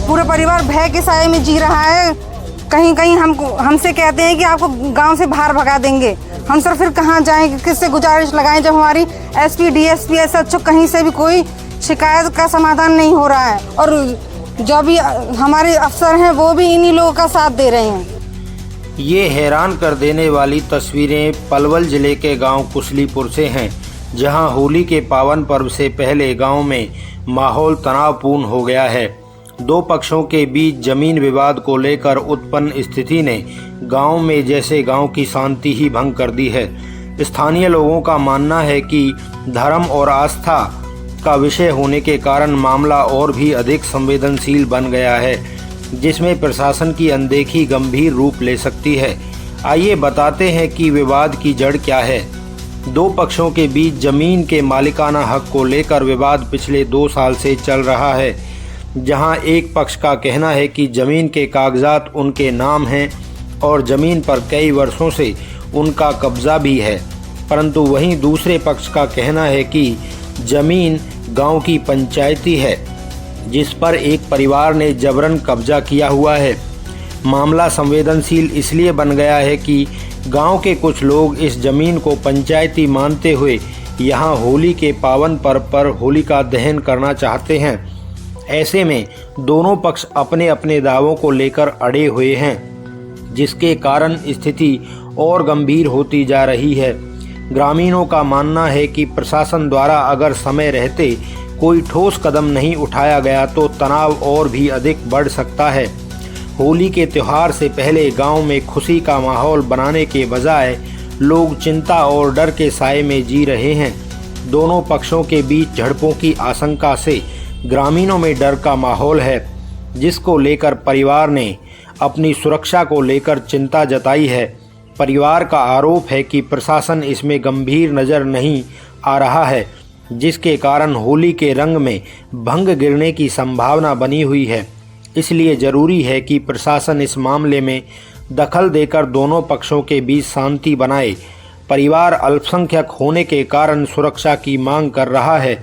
पूरा परिवार भय के साए में जी रहा है। कहीं कहीं हमसे कहते हैं कि आपको गांव से बाहर भगा देंगे। हम सर फिर कहाँ जाएं, किससे गुजारिश लगाएं जब हमारी एसपी, डीएसपी, एसएचओ कहीं से भी कोई शिकायत का समाधान नहीं हो रहा है। और जो भी हमारे अफसर हैं वो भी इन्हीं लोगों का साथ दे रहे हैं। ये हैरान कर देने वाली तस्वीरें पलवल जिले के गांव कुसलीपुर से हैं, जहां होली के पावन पर्व से पहले गांव में माहौल तनावपूर्ण हो गया है। दो पक्षों के बीच जमीन विवाद को लेकर उत्पन्न स्थिति ने गांव में जैसे गांव की शांति ही भंग कर दी है। स्थानीय लोगों का मानना है कि धर्म और आस्था का विषय होने के कारण मामला और भी अधिक संवेदनशील बन गया है, जिसमें प्रशासन की अनदेखी गंभीर रूप ले सकती है। आइए बताते हैं कि विवाद की जड़ क्या है। दो पक्षों के बीच जमीन के मालिकाना हक को लेकर विवाद पिछले 2 साल से चल रहा है, जहां एक पक्ष का कहना है कि जमीन के कागजात उनके नाम हैं और जमीन पर कई वर्षों से उनका कब्जा भी है, परंतु वहीं दूसरे पक्ष का कहना है कि जमीन गांव की पंचायती है, जिस पर एक परिवार ने जबरन कब्जा किया हुआ है। मामला संवेदनशील इसलिए बन गया है कि गांव के कुछ लोग इस जमीन को पंचायती मानते हुए यहां होली के पावन पर्व पर होलिका दहन करना चाहते हैं। ऐसे में दोनों पक्ष अपने अपने दावों को लेकर अड़े हुए हैं, जिसके कारण स्थिति और गंभीर होती जा रही है। ग्रामीणों का मानना है कि प्रशासन द्वारा अगर समय रहते कोई ठोस कदम नहीं उठाया गया तो तनाव और भी अधिक बढ़ सकता है। होली के त्यौहार से पहले गांव में खुशी का माहौल बनाने के बजाय लोग चिंता और डर के साए में जी रहे हैं। दोनों पक्षों के बीच झड़पों की आशंका से ग्रामीणों में डर का माहौल है, जिसको लेकर परिवार ने अपनी सुरक्षा को लेकर चिंता जताई है। परिवार का आरोप है कि प्रशासन इसमें गंभीर नज़र नहीं आ रहा है, जिसके कारण होली के रंग में भंग गिरने की संभावना बनी हुई है। इसलिए ज़रूरी है कि प्रशासन इस मामले में दखल देकर दोनों पक्षों के बीच शांति बनाए। परिवार अल्पसंख्यक होने के कारण सुरक्षा की मांग कर रहा है,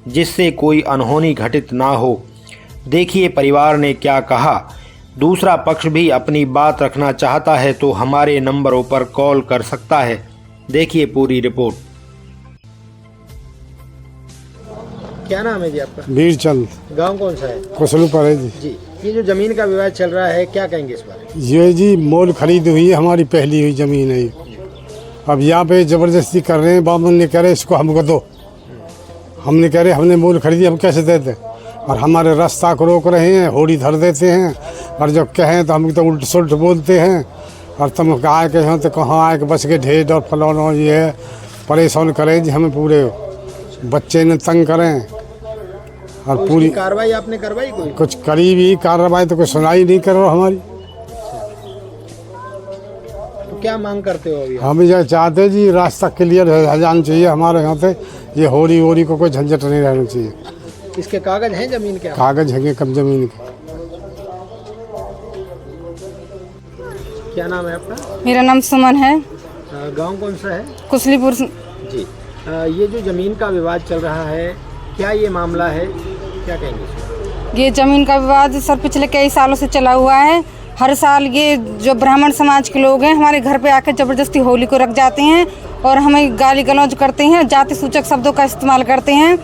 जिससे कोई अनहोनी घटित ना हो। देखिए परिवार ने क्या कहा। दूसरा पक्ष भी अपनी बात रखना चाहता है तो हमारे नंबरों पर कॉल कर सकता है। देखिए पूरी रिपोर्ट। क्या नाम है जी आपका? वीरचंद। गांव कौन सा है? कुसलीपुर है जी। ये जो जमीन का विवाद चल रहा है, क्या कहेंगे इस बारे में? ये जी मोल खरीद हुई है, हमारी पहली हुई जमीन है। अब यहाँ पे जबरदस्ती कर रहे हैं। बाबू ने कह रहे इसको हमको दो, हमने कह रहे हमने मोल खरीदी, हम कैसे दे दें? और हमारे रास्ता को रोक रहे हैं, होड़ी धर देते हैं। और जब कहें तो हम तो उल्ट सुल्ट बोलते हैं। और तुम आए के हो तो कहाँ आए के बच के ढेर और फलौना ये है, परेशान करें जी हमें, पूरे बच्चे ने तंग करें। और पूरी कार्रवाई आपने करवाई? कोई कुछ करी भी कार्रवाई तो कोई सुनाई नहीं कर रहा हमारी। तो क्या मांग करते हो अभी? हम ये चाहते जी रास्ता क्लियर हो जाना चाहिए हमारे यहाँ पे। ये होली वोली को कोई झंझट नहीं रहना चाहिए। इसके कागज हैं जमीन के? कागज है कम जमीन के। क्या नाम है आपका? मेरा नाम सुमन है। गांव कौन सा है? कुसलीपुर जी। ये जो जमीन का विवाद चल रहा है, क्या ये मामला है, क्या कहेंगे? ये जमीन का विवाद सर पिछले कई सालों से चला हुआ है। हर साल ये जो ब्राह्मण समाज के लोग हैं हमारे घर पे आकर ज़बरदस्ती होली को रख जाते हैं और हमें गाली गलौज करते हैं, जाति सूचक शब्दों का इस्तेमाल करते हैं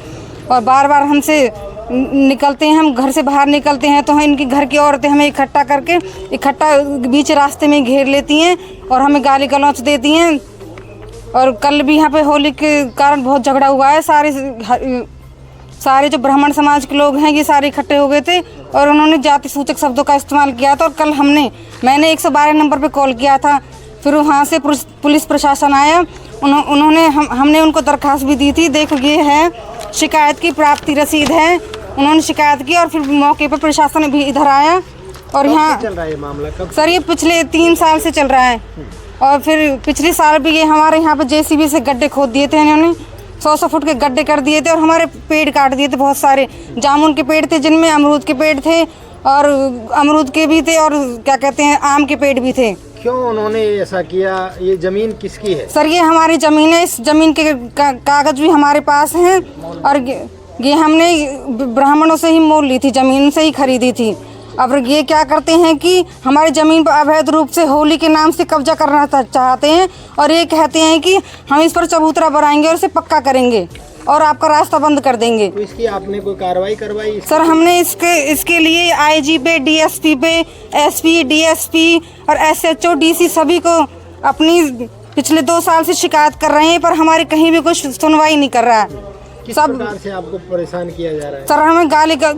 और बार बार हमसे निकलते हैं। हम घर से बाहर निकलते हैं तो इनकी घर की औरतें हमें इकट्ठा बीच रास्ते में घेर लेती हैं और हमें गाली गलौज देती हैं। और कल भी यहाँ पे होली के कारण बहुत झगड़ा हुआ है। सारे जो ब्राह्मण समाज के लोग हैं ये सारे इकट्ठे हो गए थे और उन्होंने जाति सूचक शब्दों का इस्तेमाल किया था। और कल मैंने 112 नंबर पे कॉल किया था। फिर वहाँ से पुलिस प्रशासन आया। हमने उनको दरखास्त भी दी थी। देखो ये है शिकायत की प्राप्ति रसीद है। उन्होंने शिकायत की और फिर मौके पर प्रशासन भी इधर आया। और यहाँ चल रहा है मामला कब? सर ये पिछले 3 साल से चल रहा है। और फिर पिछले साल भी ये हमारे यहाँ पर जेसीबी से गड्ढे खोद दिए थे इन्होंने, 100 फुट के गड्ढे कर दिए थे और हमारे पेड़ काट दिए थे। बहुत सारे जामुन के पेड़ थे, जिनमें अमरूद के पेड़ थे और अमरूद के भी थे और क्या कहते हैं आम के पेड़ भी थे। क्यों उन्होंने ऐसा किया? ये जमीन किसकी है? सर ये हमारी ज़मीन है। इस ज़मीन के कागज़ भी हमारे पास हैं और ये हमने ब्राह्मणों से ही मोल ली थी, ज़मीन से ही खरीदी थी। अब ये क्या करते हैं कि हमारी ज़मीन पर अवैध रूप से होली के नाम से कब्जा करना चाहते हैं और ये कहते हैं कि हम इस पर चबूतरा बनाएंगे और इसे पक्का करेंगे और आपका रास्ता बंद कर देंगे। तो इसकी आपने कोई कार्रवाई करवाई? सर हमने इसके लिए आईजी पे, डीएसपी पे, एसपी, डीएसपी और एसएचओ, डीसी सभी को अपनी पिछले 2 साल से शिकायत कर रहे हैं, पर हमारी कहीं भी कुछ सुनवाई नहीं कर रहा है। किस सब प्रकार से आपको परेशान किया जा रहा है? सर हमें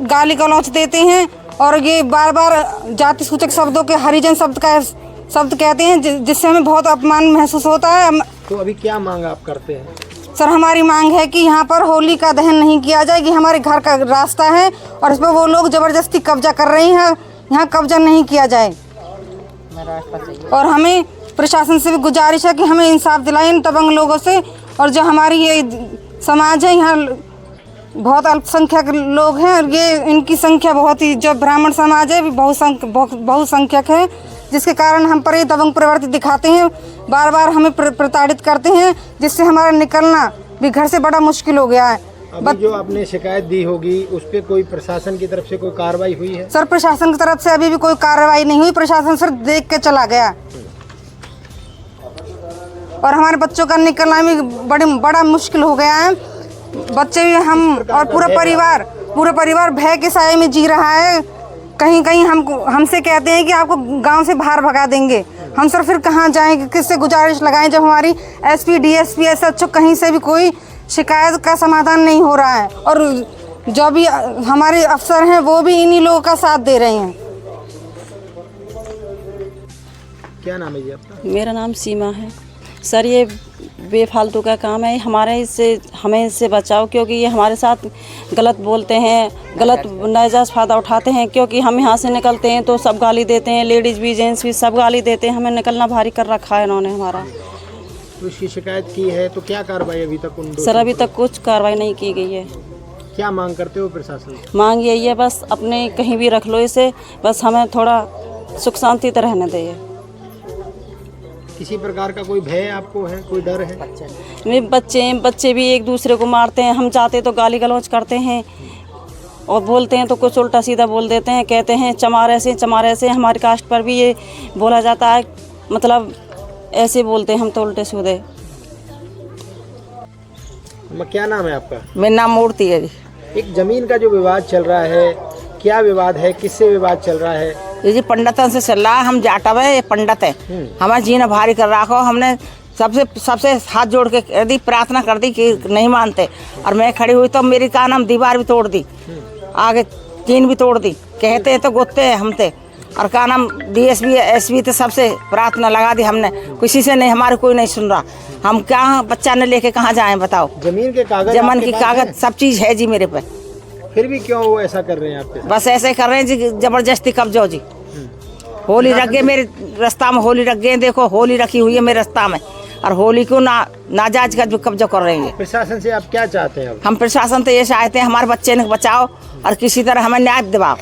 गाली गलौच देते हैं और ये बार बार जाति सूचक शब्दों के हरिजन शब्द कहते हैं, जिससे हमें बहुत अपमान महसूस होता है। तो अभी क्या मांग आप करते हैं? सर हमारी मांग है कि यहाँ पर होली का दहन नहीं किया जाए, कि हमारे घर का रास्ता है और इस पर वो लोग ज़बरदस्ती कब्जा कर रहे हैं, यहाँ कब्जा नहीं किया जाए। और हमें प्रशासन से भी गुजारिश है कि हमें इंसाफ दिलाएं इन दबंग लोगों से। और जो हमारी ये समाज है, यहाँ बहुत अल्पसंख्यक लोग हैं और ये इनकी संख्या बहुत ही, जो ब्राह्मण समाज है बहुसंख्यक है, जिसके कारण हम पर ये दबंग प्रवृत्ति दिखाते हैं, बार बार हमें प्रताड़ित करते हैं, जिससे हमारा निकलना भी घर से बड़ा मुश्किल हो गया है। अभी जो आपने शिकायत दी होगी उस पर कोई प्रशासन की तरफ से कोई कार्रवाई हुई है? सर प्रशासन की तरफ से अभी भी कोई कार्रवाई नहीं हुई, प्रशासन सिर्फ देख के चला गया और हमारे बच्चों का निकलना भी बड़ा मुश्किल हो गया है। बच्चे भी, हम और पूरा परिवार भय के साए में जी रहा है। कहीं कहीं हमसे कहते हैं कि आपको गांव से बाहर भगा देंगे। हम सर फिर कहाँ जाएंगे, किससे गुजारिश लगाएं, जब हमारी एसपी, डीएसपी, एसएचओ कहीं से भी कोई शिकायत का समाधान नहीं हो रहा है और जो भी हमारे अफसर हैं वो भी इन्हीं लोगों का साथ दे रहे हैं। क्या नाम है जी आपका? मेरा नाम सीमा है। सर ये बेफालतू का काम है, हमें इससे बचाओ, क्योंकि ये हमारे साथ गलत बोलते हैं, गलत नाजायज़ फ़ायदा उठाते हैं। क्योंकि हम यहाँ से निकलते हैं तो सब गाली देते हैं, लेडीज़ भी जेंट्स भी सब गाली देते हैं। हमें निकलना भारी कर रखा है इन्होंने हमारा। तो इसकी शिकायत की है तो क्या कार्रवाई अभी तक उन? सर अभी तक कुछ कार्रवाई नहीं की गई है। क्या मांग करते हो प्रशासन से? मांग यही है, बस अपने कहीं भी रख लो इसे, बस हमें थोड़ा सुख शांति तो रहने दे। किसी प्रकार का कोई भय आपको है, कोई डर है? बच्चे भी एक दूसरे को मारते हैं। हम जाते तो गाली गलौज करते हैं और बोलते हैं तो कुछ उल्टा सीधा बोल देते हैं, कहते हैं चमार ऐसे। हमारी कास्ट पर भी ये बोला जाता है, मतलब ऐसे बोलते हैं हम तो उल्टे सीधे। क्या नाम है आपका? मेरा नाम मूर्ति है जी। एक जमीन का जो विवाद चल रहा है, क्या विवाद है, किससे विवाद चल रहा है? ये जी पंडितन से चल रहा है। हम जाटव है, ये पंडित है, हमारा जीना भारी कर रखा हो। हमने सबसे हाथ जोड़ के कर दी, प्रार्थना कर दी कि नहीं मानते, और मैं खड़ी हुई तो मेरी का नाम दीवार भी तोड़ दी, आगे टीन भी तोड़ दी। कहते हैं तो गोते हैं हमते, और का नाम डीएसपी एसपी तो सबसे प्रार्थना लगा दी हमने, किसी से नहीं, हमारे कोई नहीं सुन रहा। हम क्या बच्चा ने लेके कहाँ जाएं बताओ? जमीन के कागज, जमीन की कागज सब चीज़ है जी मेरे पे। फिर भी क्यों वो ऐसा कर रहे हैं आपके साथ? बस ऐसे ही कर रहे हैं जी, जबरदस्ती कब्जा जी। होली रख गए मेरे रास्ता में, होली रख गए, देखो होली रखी हुई है मेरे रास्ता में, और होली को नाजायज का कब्जा कर रहे हैं। प्रशासन से आप क्या चाहते हैं? हम प्रशासन तो ये चाहते हैं हमारे बच्चे ने बचाओ और किसी तरह हमें न्याय दिलाओ।